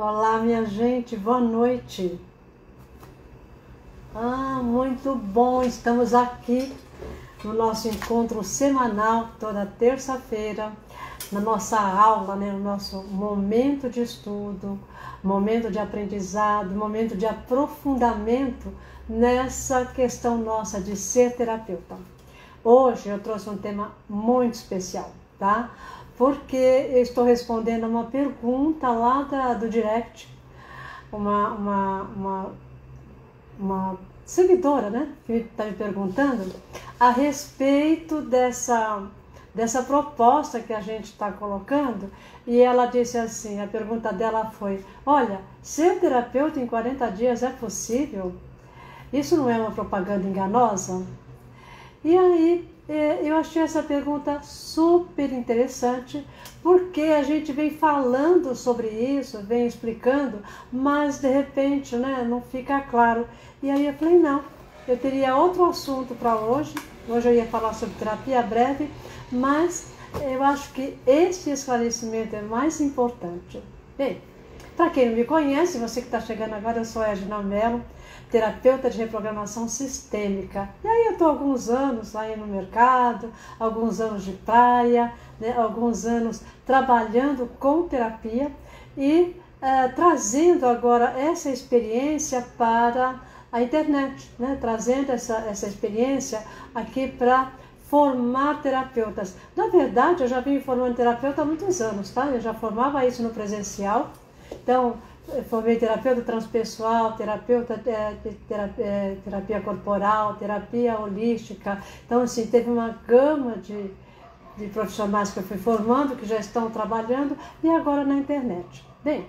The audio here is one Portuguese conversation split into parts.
Olá, minha gente, boa noite. Muito bom, estamos aqui no nosso encontro semanal, toda terça-feira, na nossa aula, no nosso momento de estudo, momento de aprendizado, momento de aprofundamento nessa questão nossa de ser terapeuta. Hoje eu trouxe um tema muito especial, tá? Porque eu estou respondendo a uma pergunta lá do direct, uma seguidora, que está me perguntando a respeito dessa proposta que a gente está colocando, e ela disse assim, a pergunta dela foi: olha, ser terapeuta em 40 dias é possível? Isso não é uma propaganda enganosa? E aí eu achei essa pergunta super interessante, porque a gente vem falando sobre isso, vem explicando, mas de repente não fica claro. E aí eu falei, não, eu teria outro assunto para hoje. Hoje eu ia falar sobre terapia breve, mas eu acho que esse esclarecimento é mais importante. Bem, para quem não me conhece, você que está chegando agora, eu sou Edna Mello, terapeuta de reprogramação sistêmica. E aí eu estou há alguns anos aí no mercado, alguns anos de praia, alguns anos trabalhando com terapia e trazendo agora essa experiência para a internet, trazendo essa experiência aqui para formar terapeutas. Na verdade, eu já vim formando terapeuta há muitos anos, tá? Eu já formava isso no presencial. Então, eu formei terapeuta transpessoal, terapeuta terapia corporal, terapia holística. Então, assim, teve uma gama de profissionais que eu fui formando, que já estão trabalhando, e agora na internet. Bem,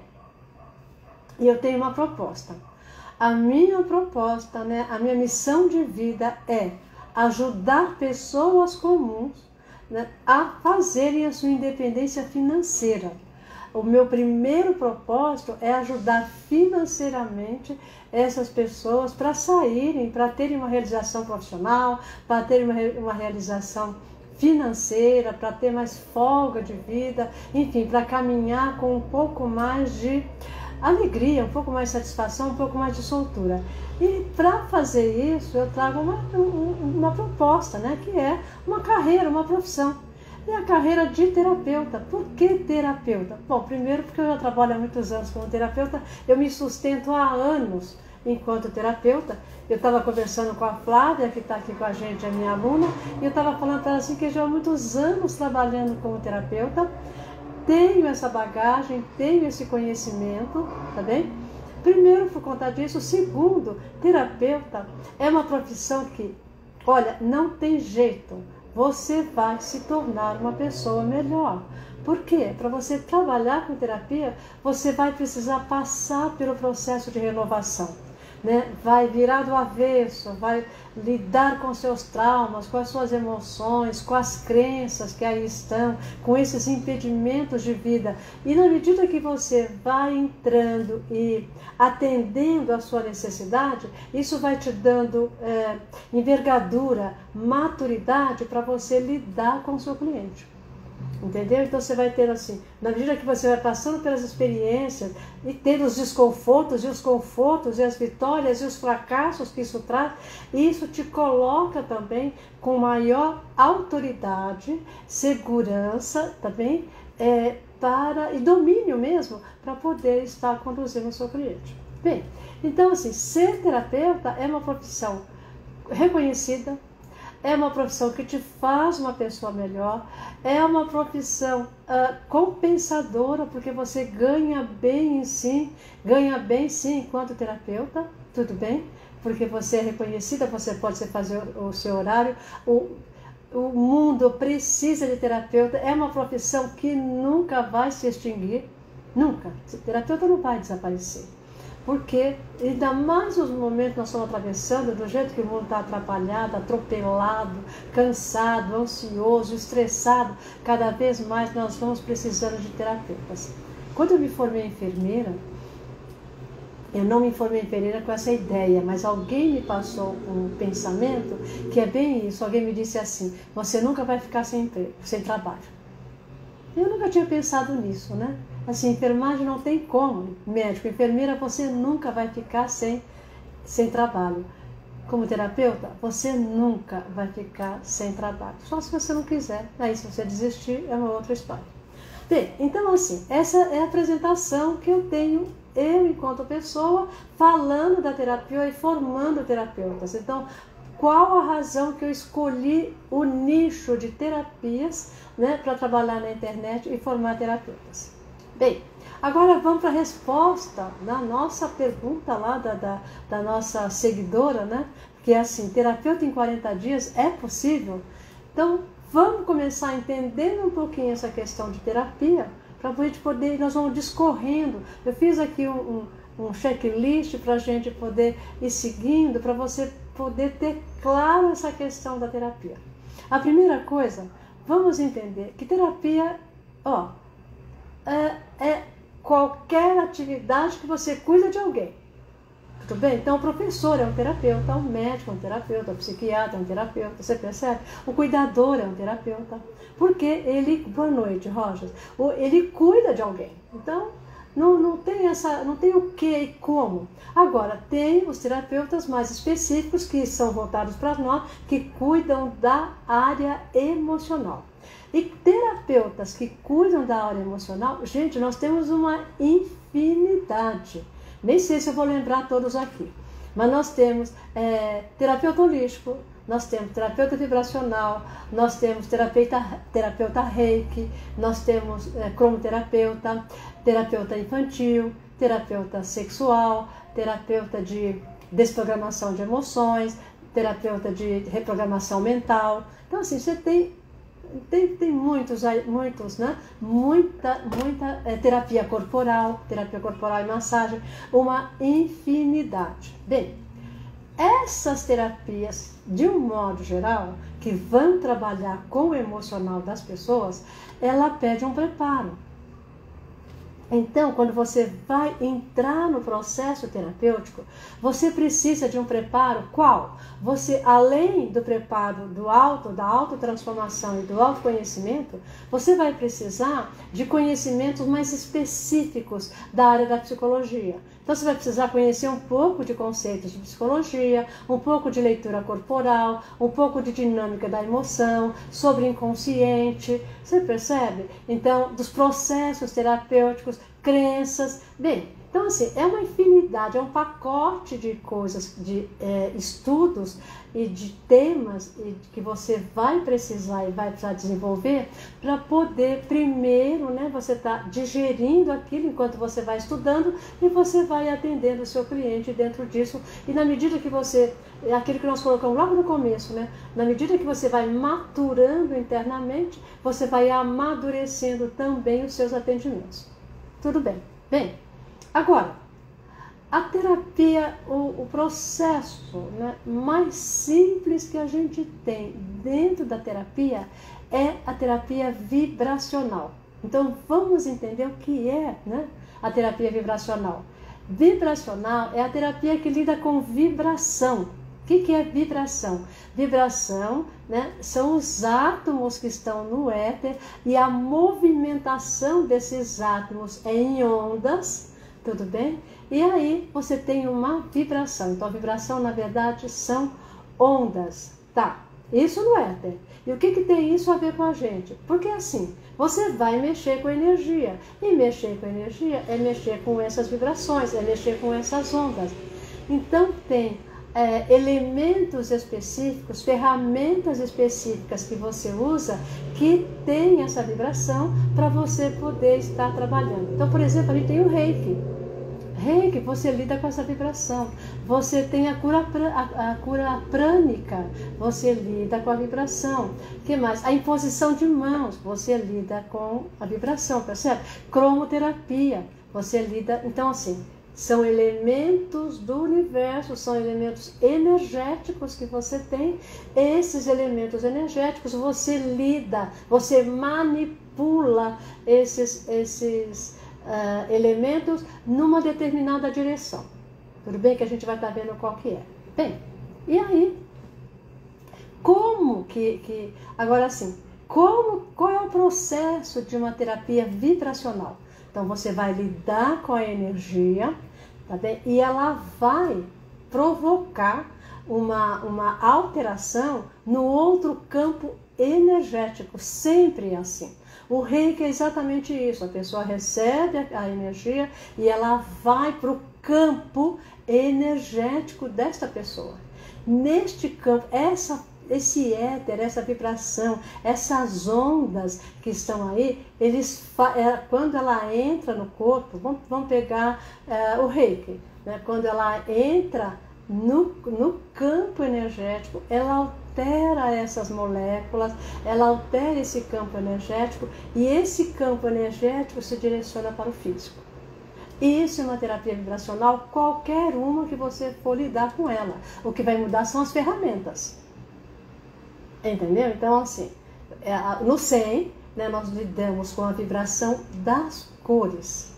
e eu tenho uma proposta. A minha proposta, a minha missão de vida é ajudar pessoas comuns a fazerem a sua independência financeira. O meu primeiro propósito é ajudar financeiramente essas pessoas para saírem, para terem uma realização profissional, para terem uma realização financeira, para ter mais folga de vida, enfim, para caminhar com um pouco mais de alegria, um pouco mais de satisfação, um pouco mais de soltura. E para fazer isso, eu trago uma proposta, que é uma carreira, uma profissão. E a carreira de terapeuta. Por que terapeuta? Bom, primeiro porque eu já trabalho há muitos anos como terapeuta, eu me sustento há anos enquanto terapeuta. Eu estava conversando com a Flávia, que está aqui com a gente, é minha aluna, e eu estava falando para ela assim, que eu já há muitos anos trabalhando como terapeuta, tenho essa bagagem, tenho esse conhecimento, tá bem? Primeiro, por conta disso. Segundo, terapeuta é uma profissão que, olha, não tem jeito. Você vai se tornar uma pessoa melhor. Por quê? Para você trabalhar com terapia, você vai precisar passar pelo processo de renovação. Vai virar do avesso, vai lidar com seus traumas, com as suas emoções, com as crenças que aí estão, com esses impedimentos de vida. E na medida que você vai entrando e atendendo a sua necessidade, isso vai te dando envergadura, maturidade para você lidar com o seu cliente. Entendeu? Então você vai ter assim, na medida que você vai passando pelas experiências e tendo os desconfortos e os confortos e as vitórias e os fracassos que isso traz, isso te coloca também com maior autoridade, segurança também, e domínio mesmo, para poder estar conduzindo o seu cliente. Bem, então assim, ser terapeuta é uma profissão reconhecida, é uma profissão que te faz uma pessoa melhor, é uma profissão compensadora, porque você ganha bem sim enquanto terapeuta, tudo bem? Porque você é reconhecida, você pode fazer o seu horário, o mundo precisa de terapeuta, é uma profissão que nunca vai se extinguir, nunca, terapeuta não vai desaparecer. Porque, ainda mais nos momentos que nós estamos atravessando, do jeito que o mundo está atrapalhado, atropelado, cansado, ansioso, estressado, cada vez mais nós vamos precisando de terapeutas. Quando eu me formei enfermeira, eu não me formei enfermeira com essa ideia, mas alguém me passou um pensamento que é bem isso. Alguém me disse assim: você nunca vai ficar sem emprego, sem trabalho. Eu nunca tinha pensado nisso, Assim, enfermagem não tem como. Médico, enfermeira, você nunca vai ficar sem trabalho. Como terapeuta, você nunca vai ficar sem trabalho. Só se você não quiser. Aí, se você desistir, é uma outra história. Bem, então assim, essa é a apresentação que eu tenho, eu enquanto pessoa, falando da terapia e formando terapeutas. Então, qual a razão que eu escolhi o nicho de terapias, né, para trabalhar na internet e formar terapeutas? Bem, agora vamos para a resposta da nossa pergunta lá da nossa seguidora, né? Que é assim, terapeuta em 40 dias é possível? Então, vamos começar entendendo um pouquinho essa questão de terapia, para a gente poder, nós vamos discorrendo. Eu fiz aqui um checklist para a gente poder ir seguindo, para você poder ter claro essa questão da terapia. A primeira coisa, vamos entender que terapia, é qualquer atividade que você cuida de alguém. Tudo bem? Então, o professor é um terapeuta, o médico é um terapeuta, o psiquiatra é um terapeuta, você percebe? O cuidador é um terapeuta, porque ele, boa noite, Rojas, ele cuida de alguém. Então, não tem o que e como. Agora, tem os terapeutas mais específicos que são voltados para nós, que cuidam da área emocional. E terapeutas que cuidam da área emocional, gente, nós temos uma infinidade. Nem sei se eu vou lembrar todos aqui. Mas nós temos terapeuta holístico, nós temos terapeuta vibracional, nós temos terapeuta reiki, nós temos cromoterapeuta, terapeuta infantil, terapeuta sexual, terapeuta de desprogramação de emoções, terapeuta de reprogramação mental. Então, assim, você tem muitos, né? Muita terapia corporal e massagem, uma infinidade. Bem, essas terapias, de um modo geral, que vão trabalhar com o emocional das pessoas, ela pede um preparo. Então, quando você vai entrar no processo terapêutico, você precisa de um preparo. Qual? Você, além do preparo da autotransformação e do autoconhecimento, você vai precisar de conhecimentos mais específicos da área da psicologia. Então, você vai precisar conhecer um pouco de conceitos de psicologia, um pouco de leitura corporal, um pouco de dinâmica da emoção, sobre inconsciente. Você percebe? Então, dos processos terapêuticos, crenças. Bem, então assim, é uma infinidade, é um pacote de coisas, de estudos e de temas que você vai precisar desenvolver para poder, primeiro, né, você está digerindo aquilo enquanto você vai estudando e você vai atendendo o seu cliente dentro disso. E na medida que você, aquilo que nós colocamos logo no começo, né, na medida que você vai maturando internamente, você vai amadurecendo também os seus atendimentos. Tudo bem. Bem, agora, a terapia, o processo, né, mais simples que a gente tem dentro da terapia é a terapia vibracional. Então, vamos entender o que é, né, a terapia vibracional. Vibracional é a terapia que lida com vibração. O que é vibração? Vibração, né, são os átomos que estão no éter e a movimentação desses átomos é em ondas, tudo bem? E aí você tem uma vibração. Então a vibração, na verdade, são ondas. Tá, isso no éter. E o que tem isso a ver com a gente? Porque assim, você vai mexer com energia. E mexer com energia é mexer com essas vibrações, é mexer com essas ondas. Então tem elementos específicos, ferramentas específicas que você usa que tem essa vibração para você poder estar trabalhando. Então, por exemplo, a gente tem o reiki. Reiki, você lida com essa vibração. Você tem a cura prânica, você lida com a vibração. O que mais? A imposição de mãos, você lida com a vibração, percebe? Cromoterapia, você lida. Então, assim, são elementos do universo, são elementos energéticos que você tem. Esses elementos energéticos você lida, você manipula esses elementos numa determinada direção. Tudo bem que a gente vai estar vendo qual que é. Bem, e aí, como agora assim, qual é o processo de uma terapia vibracional? Então você vai lidar com a energia, tá bem? E ela vai provocar uma alteração no outro campo energético, sempre assim. O reiki é exatamente isso, a pessoa recebe a energia e ela vai para o campo energético desta pessoa. Neste campo, esse éter, essa vibração, essas ondas que estão aí, quando ela entra no corpo, vamos pegar o reiki, né? Quando ela entra no campo energético, ela altera essas moléculas, ela altera esse campo energético e esse campo energético se direciona para o físico. Isso é uma terapia vibracional, qualquer uma que você for lidar com ela. O que vai mudar são as ferramentas. Entendeu? Então, assim, no 100, né, nós lidamos com a vibração das cores.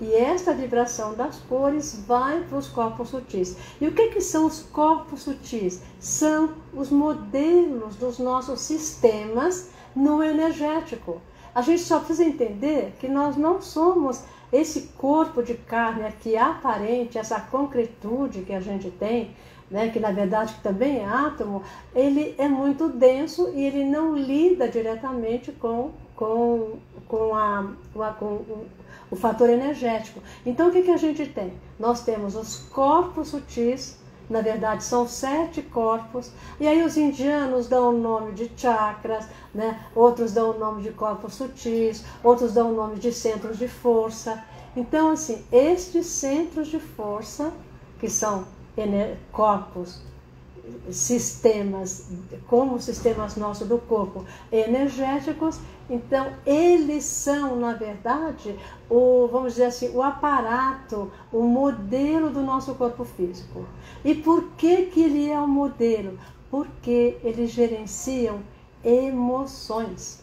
E esta vibração das cores vai para os corpos sutis. E o que são os corpos sutis? São os modelos dos nossos sistemas no energético. A gente só precisa entender que nós não somos esse corpo de carne aqui aparente, essa concretude que a gente tem, né, que na verdade também é átomo, ele é muito denso e ele não lida diretamente com o fator energético. Então o que a gente tem? Nós temos os corpos sutis, na verdade são 7 corpos, e aí os indianos dão o nome de chakras, né? Outros dão o nome de corpos sutis, outros dão o nome de centros de força. Então assim, estes centros de força, que são corpos, sistemas, como sistemas nossos do corpo energéticos, então eles são, na verdade, vamos dizer assim, o aparato, o modelo do nosso corpo físico. E por que ele é o modelo? Porque eles gerenciam emoções.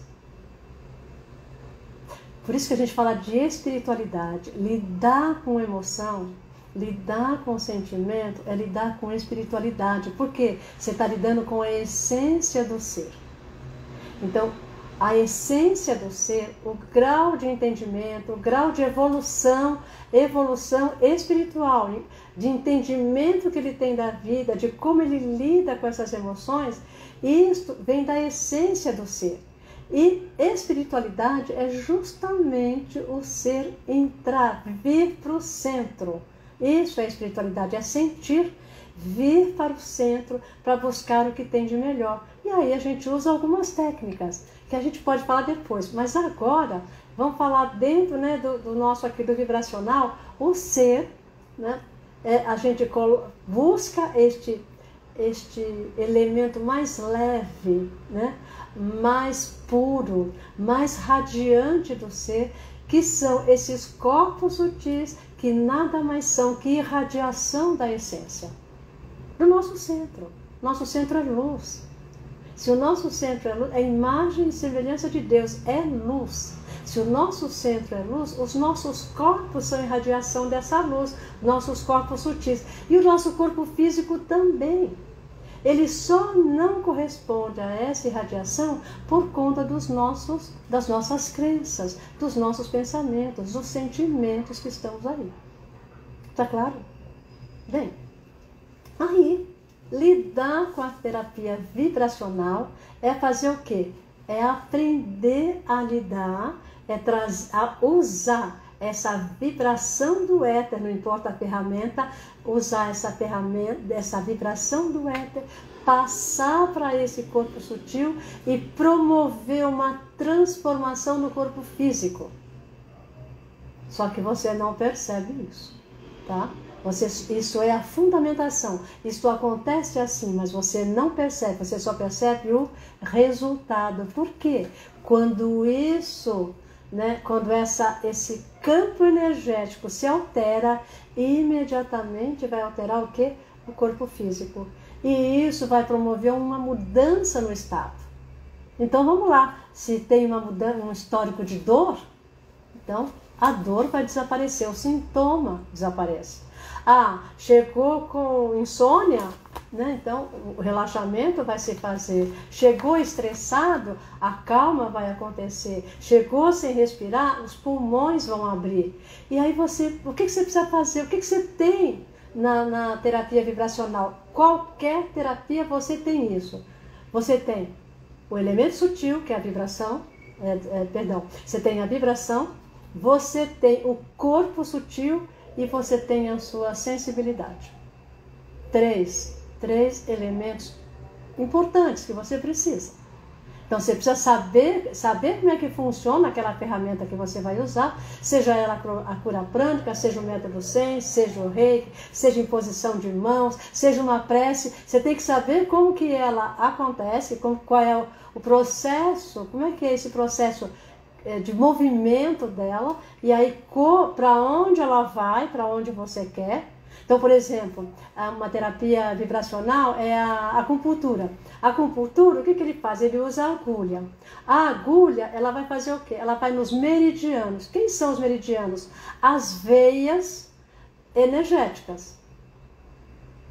Por isso que a gente fala de espiritualidade. Lidar com emoção, lidar com sentimento é lidar com espiritualidade. Por quê? Você está lidando com a essência do ser. Então, a essência do ser, o grau de entendimento, o grau de evolução espiritual, de entendimento que ele tem da vida, de como ele lida com essas emoções, isso vem da essência do ser. E espiritualidade é justamente o ser entrar, vir para o centro. Isso é espiritualidade, é sentir, vir para o centro para buscar o que tem de melhor. E aí a gente usa algumas técnicas que a gente pode falar depois, mas agora vamos falar dentro, né, do nosso aqui do vibracional, o ser, né, a gente busca este elemento mais leve, né, mais puro, mais radiante do ser, que são esses corpos sutis, que nada mais são que irradiação da essência do nosso centro. Nosso centro é luz. Se o nosso centro é luz, é imagem e semelhança de Deus, é luz. Se o nosso centro é luz, os nossos corpos são irradiação dessa luz, nossos corpos sutis. E o nosso corpo físico também. Ele só não corresponde a essa irradiação por conta das nossas crenças, dos nossos pensamentos, dos sentimentos que estamos aí. Tá claro? Bem, aí, lidar com a terapia vibracional é fazer o quê? É aprender a lidar, a usar essa vibração do éter, não importa a ferramenta, usar essa vibração do éter, passar para esse corpo sutil e promover uma transformação no corpo físico. Só que você não percebe isso, tá? Isso é a fundamentação. Isso acontece assim, mas você não percebe, você só percebe o resultado. Por quê? Quando esse campo energético se altera, imediatamente vai alterar o quê? O corpo físico. E isso vai promover uma mudança no estado. Então vamos lá, se tem um histórico de dor, então a dor vai desaparecer, o sintoma desaparece. Ah, chegou com insônia? né? Então, o relaxamento vai se fazer. Chegou estressado, a calma vai acontecer. Chegou sem respirar, os pulmões vão abrir. E aí o que você precisa fazer? O que você tem na terapia vibracional? Qualquer terapia você tem isso. Você tem o elemento sutil, que é a vibração, você tem a vibração, você tem o corpo sutil e você tem a sua sensibilidade. Três elementos importantes que você precisa. Então você precisa saber como é que funciona aquela ferramenta que você vai usar, seja ela a cura prânica, seja o método Zen, seja o reiki, seja imposição de mãos, seja uma prece. Você tem que saber como que ela acontece, qual é o processo, como é que é esse processo de movimento dela, e aí para onde ela vai, para onde você quer. Então, por exemplo, uma terapia vibracional é a acupuntura. A acupuntura, o que ele faz? Ele usa a agulha. A agulha, ela vai fazer o quê? Ela vai nos meridianos. Quem são os meridianos? As veias energéticas.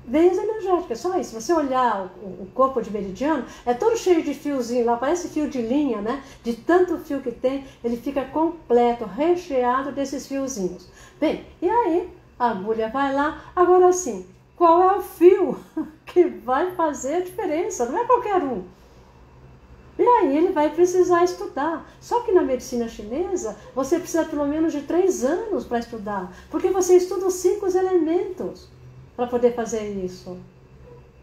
Veias energéticas, só isso. Se você olhar o corpo de meridiano, é todo cheio de fiozinho, lá parece fio de linha, né? De tanto fio que tem, ele fica completo, recheado desses fiozinhos. Bem, e aí a agulha vai lá. Agora sim, qual é o fio que vai fazer a diferença? Não é qualquer um. E aí ele vai precisar estudar. Só que na medicina chinesa, você precisa pelo menos de 3 anos para estudar. Porque você estuda os 5 elementos para poder fazer isso.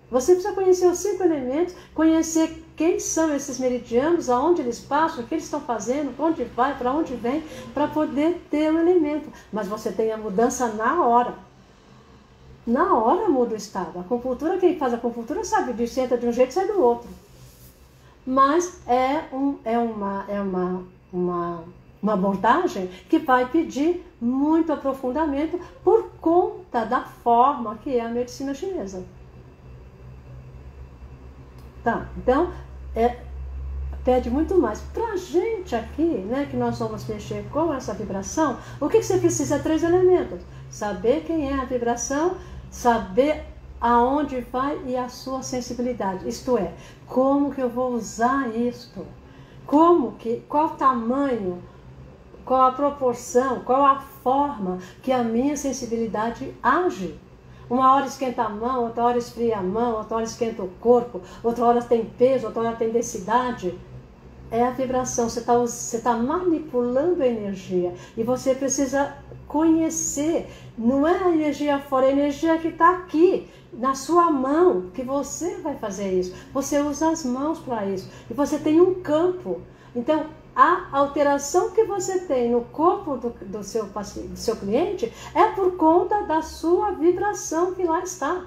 Você precisa conhecer os 5 elementos, conhecer quem são esses meridianos, aonde eles passam, o que eles estão fazendo, onde vai, para onde vem, para poder ter o elemento. Mas você tem a mudança na hora. Na hora muda o estado. A acupuntura, quem faz a acupuntura sabe disso, entra de um jeito e sai do outro. Mas é uma abordagem que vai pedir muito aprofundamento por conta da forma que é a medicina chinesa. Tá, então, pede muito mais. Pra gente aqui, né, que nós vamos mexer com essa vibração, o que você precisa? 3 elementos. Saber quem é a vibração, saber aonde vai e a sua sensibilidade. Isto é, como que eu vou usar isto? Qual o tamanho, qual a proporção, qual a forma que a minha sensibilidade age? Uma hora esquenta a mão, outra hora esfria a mão, outra hora esquenta o corpo, outra hora tem peso, outra hora tem densidade. É a vibração, você tá manipulando a energia e você precisa conhecer. Não é a energia fora, é a energia que está aqui, na sua mão, que você vai fazer isso. Você usa as mãos para isso e você tem um campo. Então, a alteração que você tem no corpo do seu cliente é por conta da sua vibração que lá está.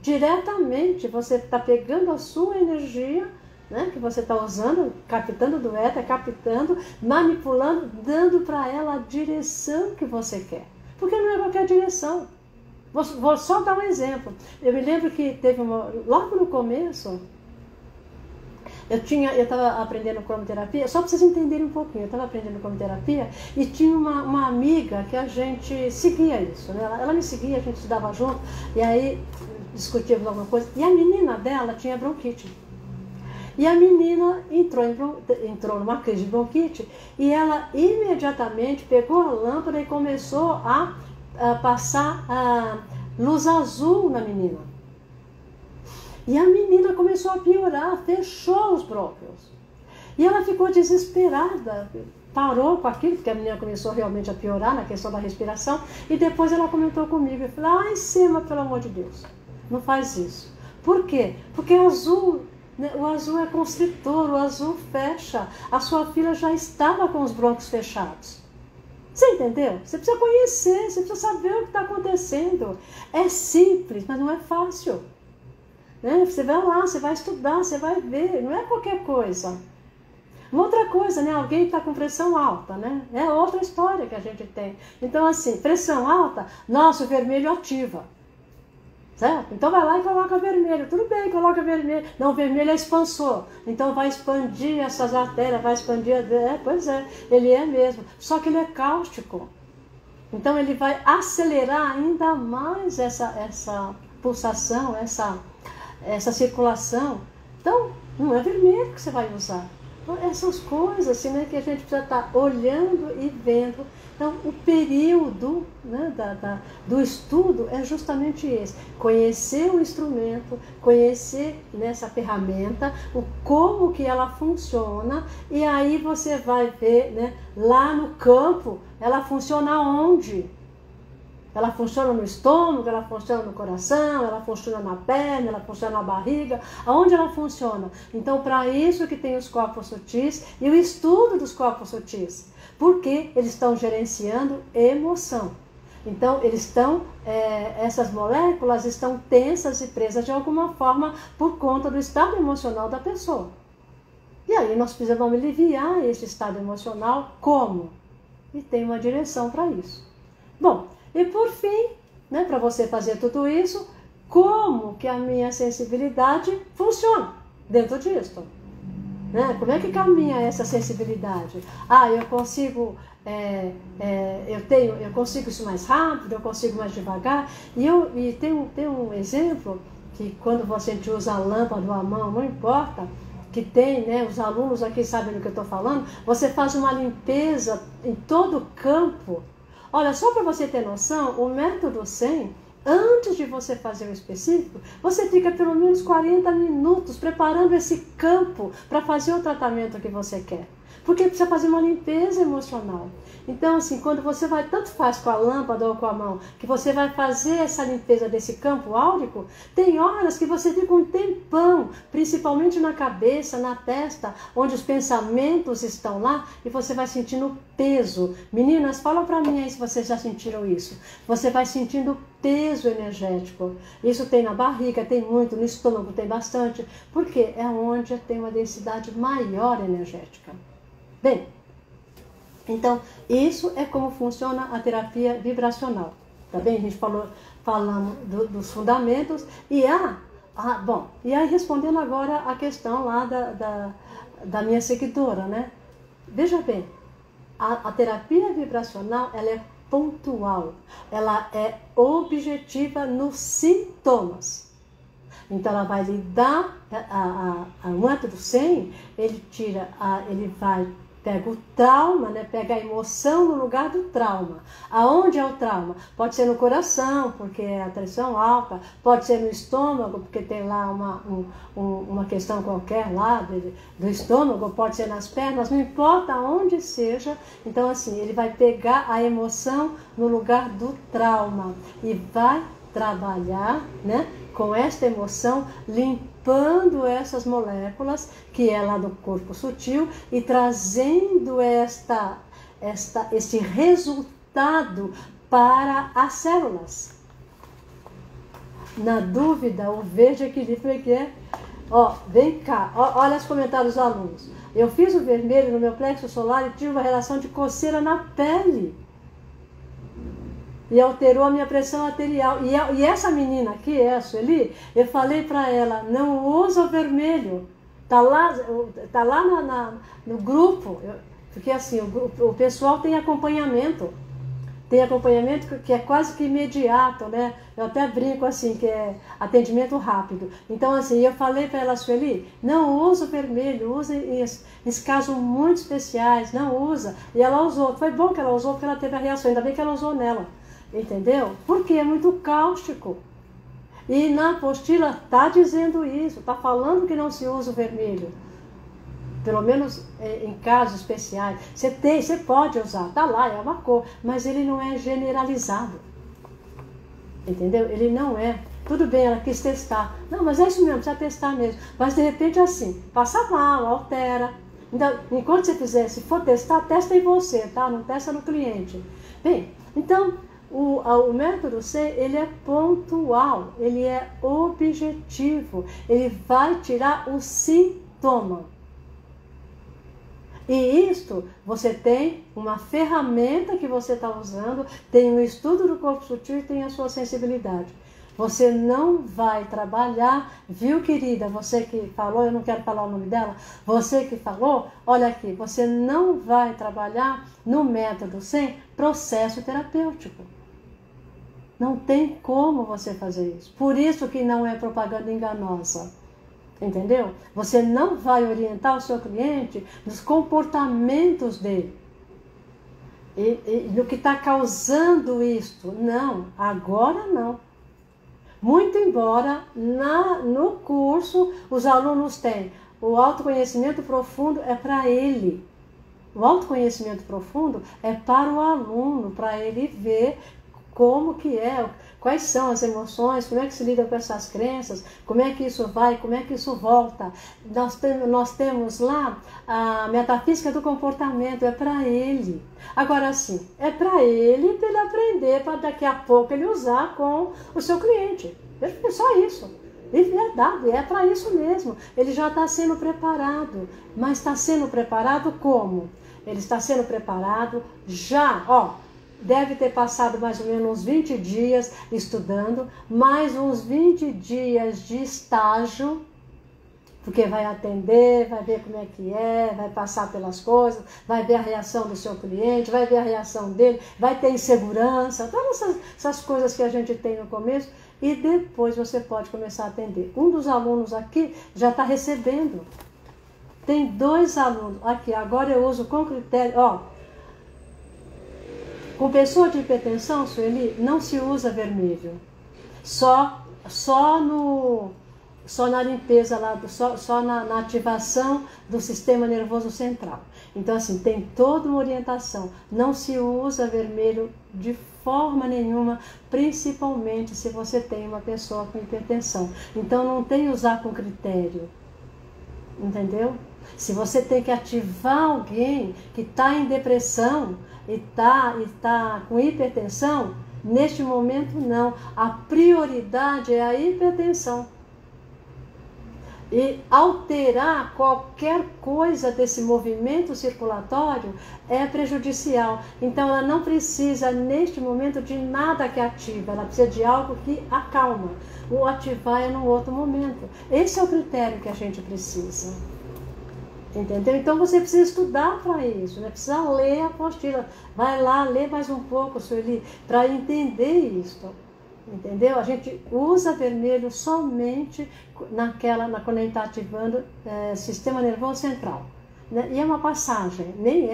Diretamente, você está pegando a sua energia, né, que você está usando, captando do éter, captando, manipulando, dando para ela a direção que você quer. Porque não é qualquer direção. Vou só dar um exemplo. Eu me lembro que teve logo no começo, eu estava aprendendo cromoterapia, só para vocês entenderem um pouquinho, eu estava aprendendo cromoterapia e tinha uma amiga que a gente seguia isso, né? Ela me seguia, a gente estudava junto, e aí discutíamos alguma coisa, e a menina dela tinha bronquite. E a menina entrou numa crise de bronquite e ela imediatamente pegou a lâmpada e começou a passar luz azul na menina. E a menina começou a piorar, fechou os brônquios. E ela ficou desesperada, parou com aquilo, porque a menina começou realmente a piorar na questão da respiração. E depois ela comentou comigo, eu falei, ai, Sema, pelo amor de Deus, não faz isso. Por quê? Porque o azul é constritor, o azul fecha. A sua filha já estava com os brônquios fechados. Você entendeu? Você precisa conhecer, você precisa saber o que está acontecendo. É simples, mas não é fácil. Você vai lá, você vai estudar, você vai ver, não é qualquer coisa. Uma outra coisa, né? Alguém está com pressão alta, né? É outra história que a gente tem. Então, assim, pressão alta, nossa, o vermelho ativa. Certo? Então vai lá e coloca vermelho. Tudo bem, coloca vermelho. Não, vermelho é expansor. Então vai expandir essas artérias, vai expandir... pois é, ele é mesmo. Só que ele é cáustico. Então ele vai acelerar ainda mais pulsação, essa circulação. Então, não é vermelho que você vai usar. Então, essas coisas assim, né, que a gente precisa estar olhando e vendo. Então, o período, né, do estudo é justamente esse. Conhecer o instrumento, conhecer nessa ferramenta, como que ela funciona, e aí você vai ver, né, lá no campo, ela funciona onde? Ela funciona no estômago, ela funciona no coração, ela funciona na perna, ela funciona na barriga. Aonde ela funciona? Então, para isso que tem os corpos sutis e o estudo dos corpos sutis. Porque eles estão gerenciando emoção. Então, essas moléculas estão tensas e presas de alguma forma por conta do estado emocional da pessoa. E aí nós precisamos aliviar esse estado emocional como? E tem uma direção para isso. Bom, e por fim, né, para você fazer tudo isso, como que a minha sensibilidade funciona dentro disso? Né? Como é que caminha essa sensibilidade? Eu consigo, eu consigo isso mais rápido, eu consigo mais devagar. E tem um exemplo que quando você usa a lâmpada ou a mão, não importa, que tem, né, os alunos aqui sabem do que eu estou falando, você faz uma limpeza em todo o campo. Olha, só para você ter noção, o método 100, antes de você fazer o específico, você fica pelo menos 40 minutos preparando esse campo para fazer o tratamento que você quer. Porque precisa fazer uma limpeza emocional. Então, assim, quando você vai, tanto faz com a lâmpada ou com a mão, que você vai fazer essa limpeza desse campo áurico, tem horas que você fica um tempão, principalmente na cabeça, na testa, onde os pensamentos estão lá, e você vai sentindo peso. Meninas, fala pra mim aí se vocês já sentiram isso. Você vai sentindo peso energético. Isso tem na barriga, tem muito, no estômago tem bastante, porque é onde tem uma densidade maior energética. Bem, então, isso é como funciona a terapia vibracional. Tá bem? A gente falamos dos fundamentos. E aí respondendo agora a questão lá da minha seguidora, né? Veja bem, a terapia vibracional, ela é pontual. Ela é objetiva nos sintomas. Então, ela vai lidar, o método 100, ele pega o trauma, né? Pega a emoção no lugar do trauma. Aonde é o trauma? Pode ser no coração, porque é a pressão alta, pode ser no estômago, porque tem lá uma questão qualquer lá do estômago, pode ser nas pernas, não importa onde seja. Então, assim, ele vai pegar a emoção no lugar do trauma e vai trabalhar, né, com esta emoção, limpando essas moléculas que é lá do corpo sutil e trazendo esse resultado para as células. Na dúvida, o verde equilíbrio que é, vem cá, olha os comentários dos alunos. Eu fiz o vermelho no meu plexo solar e tive uma relação de coceira na pele. E alterou a minha pressão arterial. E essa menina aqui, a Sueli, eu falei para ela, não usa o vermelho. Tá lá no grupo, porque assim, o pessoal tem acompanhamento. Tem acompanhamento que é quase que imediato, né? Eu até brinco assim, que é atendimento rápido. Então, assim, eu falei para ela, Sueli, não usa o vermelho, usa em casos muito especiais, não usa. E ela usou. Foi bom que ela usou, porque ela teve a reação, ainda bem que ela usou nela. Entendeu? Porque é muito cáustico. E na apostila está dizendo isso, está falando que não se usa o vermelho. Pelo menos em casos especiais. Você pode usar, está lá, é uma cor, mas ele não é generalizado. Entendeu? Ele não é. Tudo bem, ela quis testar. Não, mas é isso mesmo, precisa testar mesmo. Mas de repente é assim, passa mal, altera. Então, enquanto você fizer, se for testar, testa em você, tá? Não testa no cliente. Bem, então, o método C, ele é pontual, ele é objetivo, ele vai tirar o sintoma. E isto, você tem uma ferramenta que você está usando, tem um estudo do corpo sutil e tem a sua sensibilidade. Você não vai trabalhar, viu, querida, você que falou, eu não quero falar o nome dela, você que falou, olha aqui, você não vai trabalhar no método sem processo terapêutico. Não tem como você fazer isso. Por isso que não é propaganda enganosa. Entendeu? Você não vai orientar o seu cliente nos comportamentos dele. E no que está causando isto. Não, agora não. Muito embora no curso os alunos têm o autoconhecimento profundo é para ele. O autoconhecimento profundo é para o aluno, para ele ver como que é, quais são as emoções, como é que se lida com essas crenças, como é que isso vai, como é que isso volta. Nós temos lá a metafísica do comportamento, é para ele. Agora sim, é para ele aprender, para daqui a pouco ele usar com o seu cliente. É só isso. Ele é dado, é para isso mesmo. Ele já está sendo preparado. Mas está sendo preparado como? Ele está sendo preparado já, deve ter passado mais ou menos uns 20 dias estudando, mais uns 20 dias de estágio, porque vai atender, vai ver como é que é, vai passar pelas coisas, vai ver a reação do seu cliente, vai ver a reação dele, vai ter insegurança, todas essas coisas que a gente tem no começo, e depois você pode começar a atender. Um dos alunos aqui já está recebendo. Tem 2 alunos aqui, agora eu uso com critério, com pessoa de hipertensão, Sueli, não se usa vermelho. Só na limpeza lá, só na ativação do sistema nervoso central. Então, assim, tem toda uma orientação. Não se usa vermelho de forma nenhuma, principalmente se você tem uma pessoa com hipertensão. Então, não tem que usar com critério. Entendeu? Se você tem que ativar alguém que está em depressão e tá com hipertensão, neste momento não. A prioridade é a hipertensão. E alterar qualquer coisa desse movimento circulatório é prejudicial. Então ela não precisa neste momento de nada que ativa, ela precisa de algo que acalma. O ativar é num outro momento. Esse é o critério que a gente precisa. Entendeu? Então você precisa estudar para isso, né? Precisa ler a apostila. Vai lá, lê mais um pouco, Sueli, para entender isso. Entendeu? A gente usa vermelho somente quando a gente está ativando sistema nervoso central. Né? E é uma passagem, nem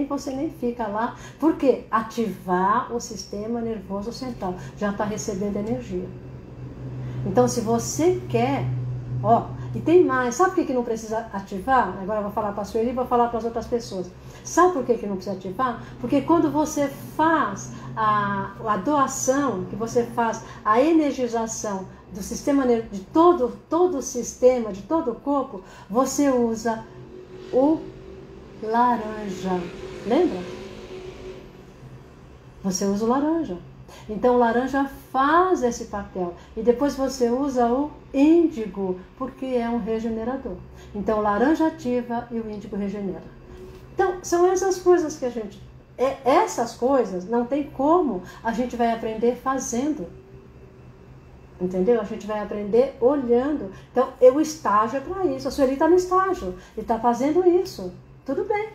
você nem fica lá. Por quê? Ativar o sistema nervoso central. Já está recebendo energia. Então, se você quer, e tem mais, sabe por que não precisa ativar? Agora eu vou falar para a Sueli e vou falar para as outras pessoas. Sabe por que não precisa ativar? Porque quando você faz a doação, que você faz a energização do sistema, de todo o sistema, de todo o corpo, você usa o laranja. Lembra? Você usa o laranja. Então o laranja faz esse papel. E depois você usa o índigo, porque é um regenerador. Então o laranja ativa e o índigo regenera. Então são essas coisas que a gente... Essas coisas não tem como a gente vai aprender fazendo. Entendeu? A gente vai aprender olhando. Então o estágio é para isso. A Sueli está no estágio e está fazendo isso. Tudo bem.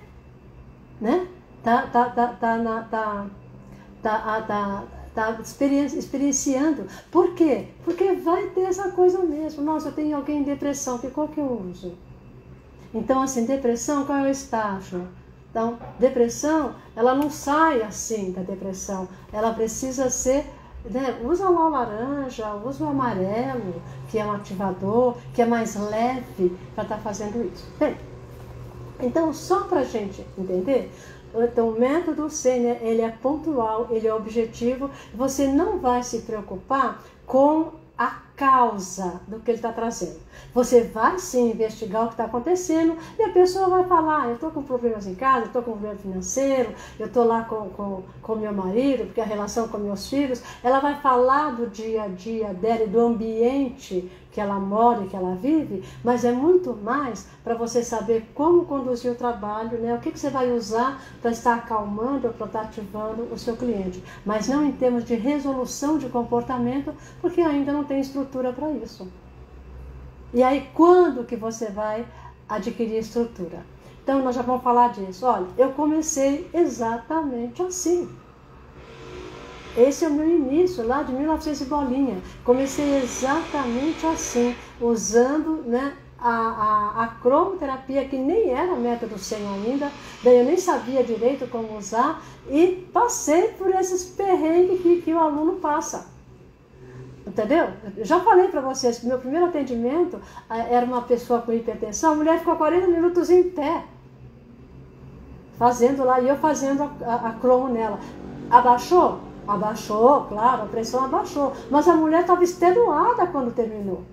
Né? Está experienciando. Por quê? Porque vai ter essa coisa mesmo. Nossa, eu tenho alguém em depressão, qual que eu uso? Então, assim, depressão, qual é o estágio? Então, depressão, ela não sai assim da depressão. Ela precisa ser, usa lá o laranja, usa o amarelo, que é um ativador, que é mais leve para estar fazendo isso. Bem, então, só para a gente entender... Então, o método Sênia, ele é pontual, ele é objetivo. Você não vai se preocupar com a causa do que ele está trazendo. Você vai sim investigar o que está acontecendo e a pessoa vai falar, eu estou com problemas em casa, eu estou com problema financeiro, eu estou lá com meu marido, porque a relação com meus filhos, ela vai falar do dia a dia dela e do ambiente que ela mora e que ela vive, mas é muito mais para você saber como conduzir o trabalho, né? O que você vai usar para estar acalmando, para estar ativando o seu cliente, mas não em termos de resolução de comportamento, porque ainda não tem estrutura para isso. E aí, quando que você vai adquirir estrutura? Então, nós já vamos falar disso. Olha, eu comecei exatamente assim. Esse é o meu início, lá de 1900 e bolinha. Comecei exatamente assim, usando, né, a cromoterapia, que nem era método 100 ainda, daí eu nem sabia direito como usar, e passei por esses perrengues que o aluno passa. Entendeu? Eu já falei para vocês que meu primeiro atendimento era uma pessoa com hipertensão, a mulher ficou 40 minutos em pé, fazendo lá, e eu fazendo a cromo nela. Abaixou? Abaixou, claro, a pressão abaixou, mas a mulher estava extenuada quando terminou.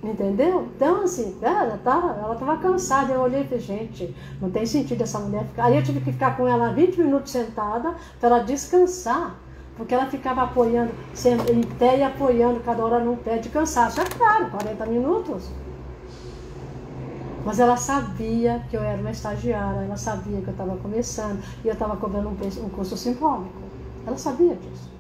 Entendeu? Então, assim, ela estava cansada. Eu olhei e falei, gente, não tem sentido essa mulher ficar. Aí eu tive que ficar com ela 20 minutos sentada para ela descansar, porque ela ficava apoiando, em pé e apoiando cada hora num pé de cansaço. É claro, 40 minutos. Mas ela sabia que eu era uma estagiária, ela sabia que eu estava começando e eu estava cobrando um curso simbólico. Ela sabia disso.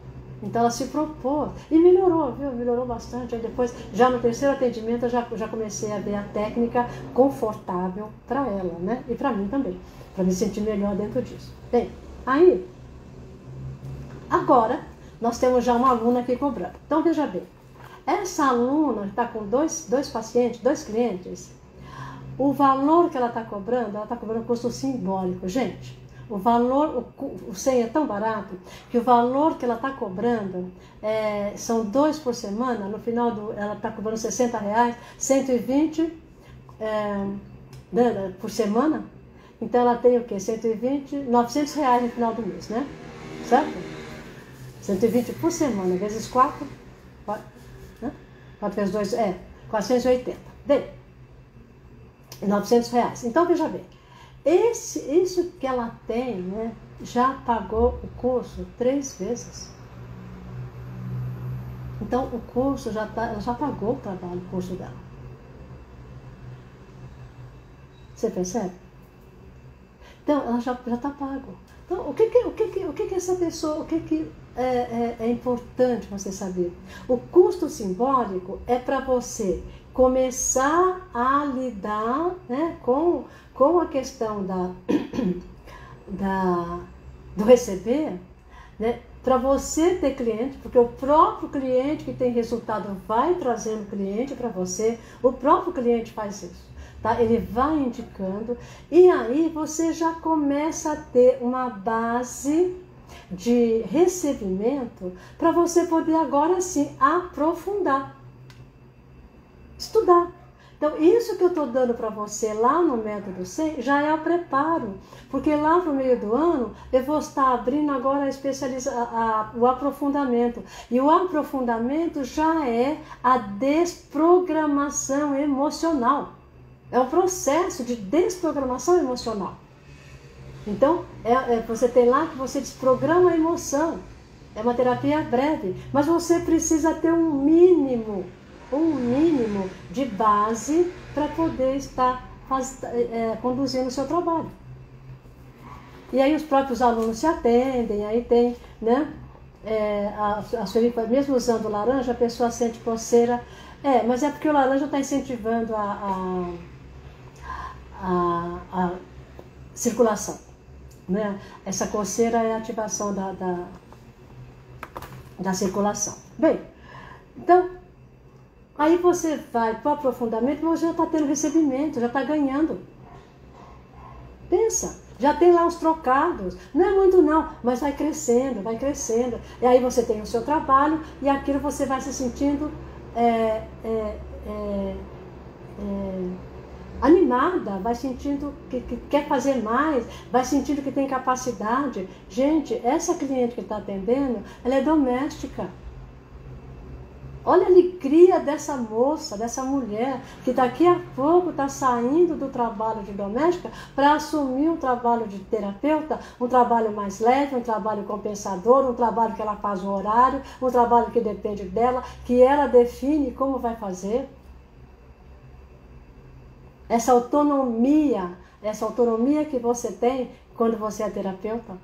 Então ela se propôs e melhorou, viu? Melhorou bastante. Aí depois, já no terceiro atendimento, eu já comecei a ver a técnica confortável para ela, né? E para mim também, para me sentir melhor dentro disso. Bem, aí, agora, nós temos já uma aluna aqui cobrando. Então veja bem, essa aluna está com dois pacientes, 2 clientes. O valor que ela está cobrando custo simbólico, gente. O valor, o 100 é tão barato que o valor que ela está cobrando são 2 por semana. No final ela está cobrando R$60, 120 por semana. Então ela tem o quê? 120, R$900 no final do mês, né? Certo? 120 por semana, vezes 4, né? 4 vezes 2, 480. Bem, R$900. Então veja bem. Isso que ela tem, né, já pagou o curso 3 vezes. Então, o curso ela já pagou o curso dela. Você percebe? Então, ela já está pago. Então, o que essa pessoa, é importante você saber? O custo simbólico é para você começar a lidar, né, com a questão do receber, né, para você ter cliente, porque o próprio cliente que tem resultado vai trazendo cliente para você, o próprio cliente faz isso, tá? Ele vai indicando, e aí você já começa a ter uma base de recebimento para você poder agora sim aprofundar, estudar. Então, isso que eu estou dando para você lá no método 100 já é o preparo, porque lá para o meio do ano eu vou estar abrindo agora o aprofundamento. E o aprofundamento já é a desprogramação emocional. É o processo de desprogramação emocional. Então, você tem lá que você desprograma a emoção. É uma terapia breve, mas você precisa ter um mínimo de base para poder estar conduzindo o seu trabalho. E aí os próprios alunos se atendem, aí tem, né, mesmo usando laranja, a pessoa sente coceira, mas é porque o laranja está incentivando a circulação, né? Essa coceira é a ativação da circulação. Bem, então, aí você vai para o aprofundamento, você já está tendo recebimento, já está ganhando. Pensa, já tem lá os trocados. Não é muito não, mas vai crescendo, vai crescendo. E aí você tem o seu trabalho e aquilo você vai se sentindo animada, vai sentindo que quer fazer mais, vai sentindo que tem capacidade. Gente, essa cliente que está atendendo, ela é doméstica. Olha a alegria dessa moça, dessa mulher, que daqui a pouco está saindo do trabalho de doméstica para assumir um trabalho de terapeuta, um trabalho mais leve, um trabalho compensador, um trabalho que ela faz o horário, um trabalho que depende dela, que ela define como vai fazer. Essa autonomia que você tem quando você é terapeuta.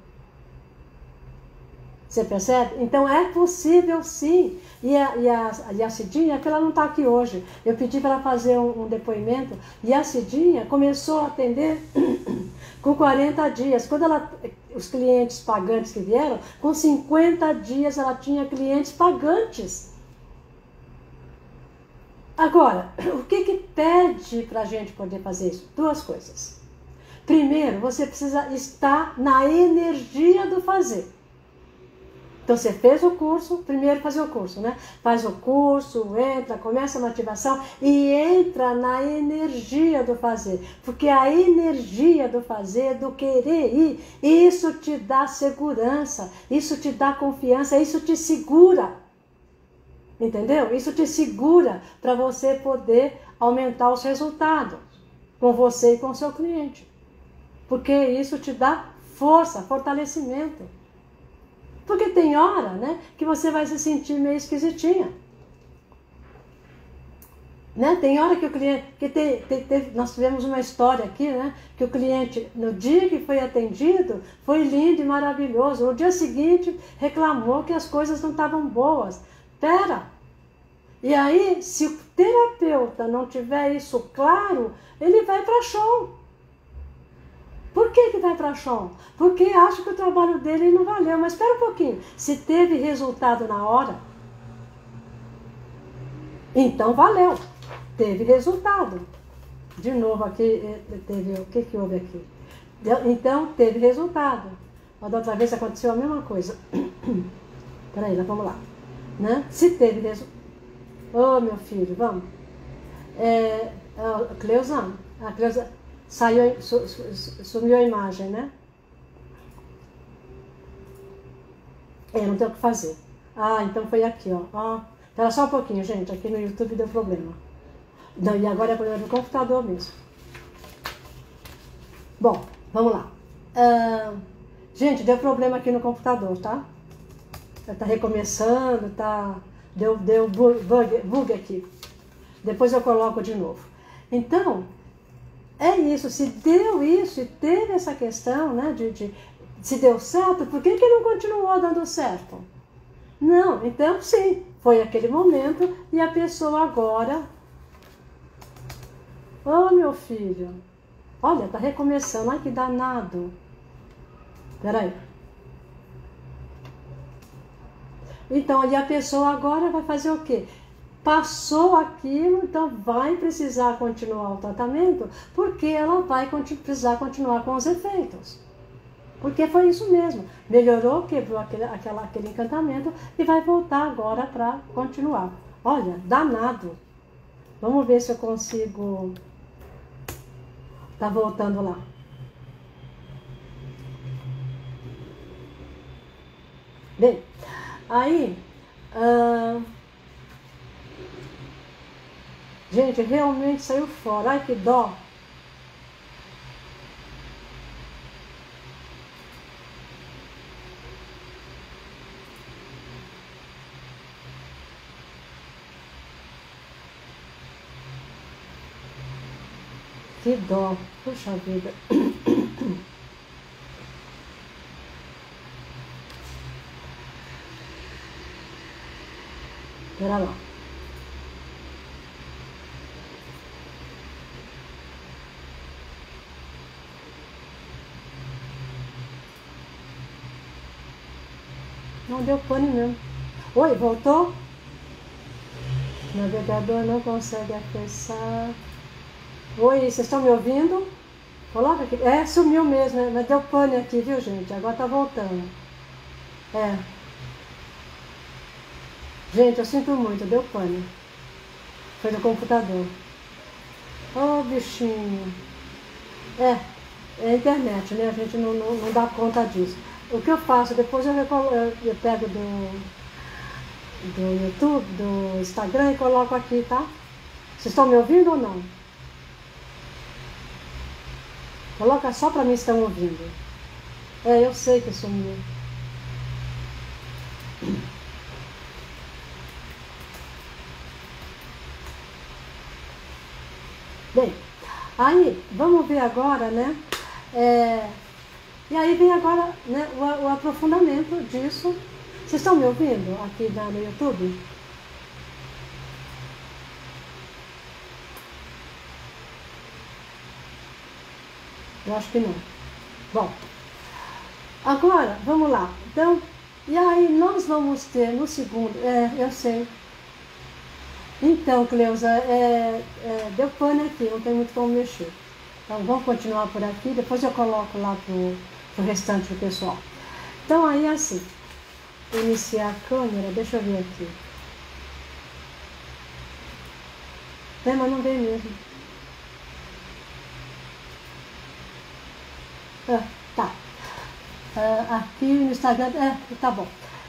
Você percebe? Então é possível sim. E a Cidinha, que ela não está aqui hoje, eu pedi para ela fazer um depoimento, e a Cidinha começou a atender com 40 dias. Quando ela os clientes pagantes que vieram, com 50 dias ela tinha clientes pagantes. Agora, o que pede para a gente poder fazer isso? Duas coisas. Primeiro, você precisa estar na energia do fazer. Então, você fez o curso, primeiro fazer o curso, né? Faz o curso, entra, começa uma ativação e entra na energia do fazer. Porque a energia do fazer, do querer ir, isso te dá segurança, isso te dá confiança, isso te segura. Entendeu? Isso te segura para você poder aumentar os resultados com você e com o seu cliente. Porque isso te dá força, fortalecimento. Porque tem hora, né, que você vai se sentir meio esquisitinha. Né? Tem hora que o cliente... nós tivemos uma história aqui, né, que o cliente, no dia que foi atendido, foi lindo e maravilhoso. No dia seguinte, reclamou que as coisas não estavam boas. Pera! E aí, se o terapeuta não tiver isso claro, ele vai para chão. Por que vai para chão? Porque acha que o trabalho dele não valeu. Mas espera um pouquinho. Se teve resultado na hora, então valeu. Teve resultado. De novo aqui, teve, o que houve aqui? Então, teve resultado. Da outra vez aconteceu a mesma coisa. Peraí, vamos lá. Né? Se teve resultado. Ô, meu filho, vamos. Cleusa, a Cleusa saiu, sumiu a imagem, né? Não tem o que fazer. Então foi aqui, ó. Espera só um pouquinho, gente. Aqui no YouTube deu problema. Não, e agora é problema do computador mesmo. Bom, vamos lá. Gente, deu problema aqui no computador, tá? Tá recomeçando, tá... Deu bug aqui. Depois eu coloco de novo. Então, é isso. Se deu isso e teve essa questão, né, se deu certo, por que não continuou dando certo? Não, então sim, foi aquele momento e a pessoa agora... Ô, meu filho, olha, tá recomeçando. Ai, que danado. Peraí. Então, e a pessoa agora vai fazer o quê? Passou aquilo, então vai precisar continuar o tratamento, porque ela vai precisar continuar com os efeitos. Porque foi isso mesmo. Melhorou, quebrou aquele encantamento e vai voltar agora para continuar. Olha, danado. Vamos ver se eu consigo... Tá voltando lá. Bem... Aí, gente, realmente saiu fora. Ai, que dó. Que dó. Puxa vida. Pera lá. Não deu pane mesmo. Oi, voltou? O navegador não consegue acessar. Oi, vocês estão me ouvindo? Coloca aqui. Sumiu mesmo, né? Mas deu pane aqui, viu, gente? Agora tá voltando. Gente, eu sinto muito, deu pane. Foi do computador. Ô, bichinho. É a internet, né? A gente não dá conta disso. O que eu faço? Depois eu pego do YouTube, do Instagram e coloco aqui, tá? Vocês estão me ouvindo ou não? Coloca só pra mim se estão ouvindo. Eu sei que sumiu. Bem, aí vamos ver agora, né? E aí vem agora, né, o aprofundamento disso. Vocês estão me ouvindo aqui no YouTube? Eu acho que não. Bom, Agora, vamos lá. Então, e aí nós vamos ter no segundo... eu sei. Então, Cleusa, deu pane aqui, não tem muito como mexer. Então, vamos continuar por aqui, depois eu coloco lá pro restante do pessoal. Então, aí assim, iniciar a câmera, deixa eu ver aqui. Mas não vem mesmo. Tá. Aqui no Instagram, tá bom.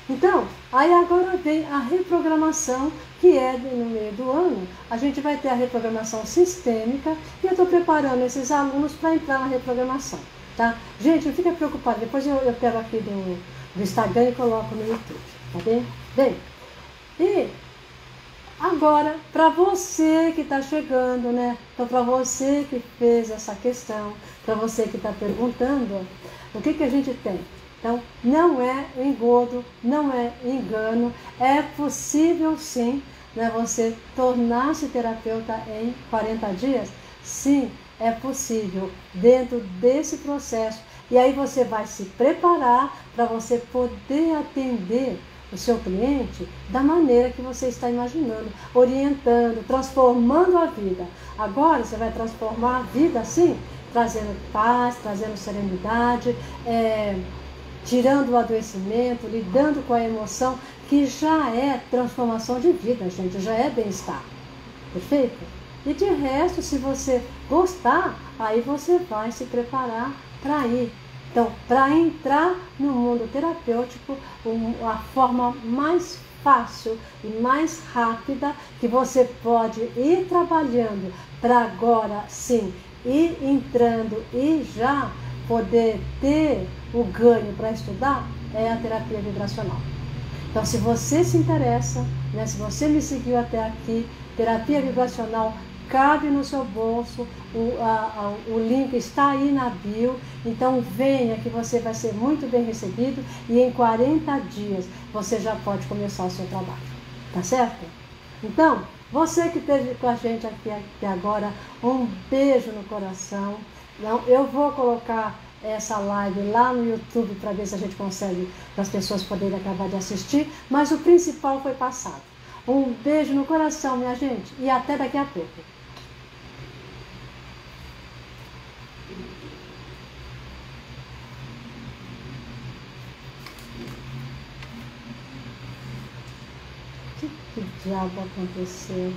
Então, aí agora vem a reprogramação, que é no meio do ano, a gente vai ter a reprogramação sistêmica, e eu estou preparando esses alunos para entrar na reprogramação, tá? Gente, não fica preocupado, depois eu pego aqui do Instagram e coloco no YouTube, tá bem? Bem, e agora, para você que está chegando, né? Então, para você que fez essa questão, para você que está perguntando, o que a gente tem? Então, não é engodo, não é engano, é possível sim, né, você tornar-se terapeuta em 40 dias? Sim, é possível, dentro desse processo. E aí você vai se preparar para você poder atender o seu cliente da maneira que você está imaginando, orientando, transformando a vida. Agora você vai transformar a vida assim, trazendo paz, trazendo serenidade, tirando o adoecimento, lidando com a emoção, que já é transformação de vida, gente, já é bem-estar. Perfeito? E de resto, se você gostar, aí você vai se preparar para ir. Então, para entrar no mundo terapêutico, a forma mais fácil e mais rápida que você pode ir trabalhando para agora sim, ir entrando e já poder ter o ganho para estudar, é a terapia vibracional. Então, se você se interessa, né, se você me seguiu até aqui, terapia vibracional cabe no seu bolso, o link está aí na bio, então venha que você vai ser muito bem recebido e em 40 dias você já pode começar o seu trabalho, tá certo? Então, você que esteve com a gente aqui até agora, um beijo no coração. Eu vou colocar essa live lá no YouTube para ver se a gente consegue, para as pessoas poderem acabar de assistir, mas o principal foi passado. Um beijo no coração, minha gente, e até daqui a pouco. O que diabo aconteceu?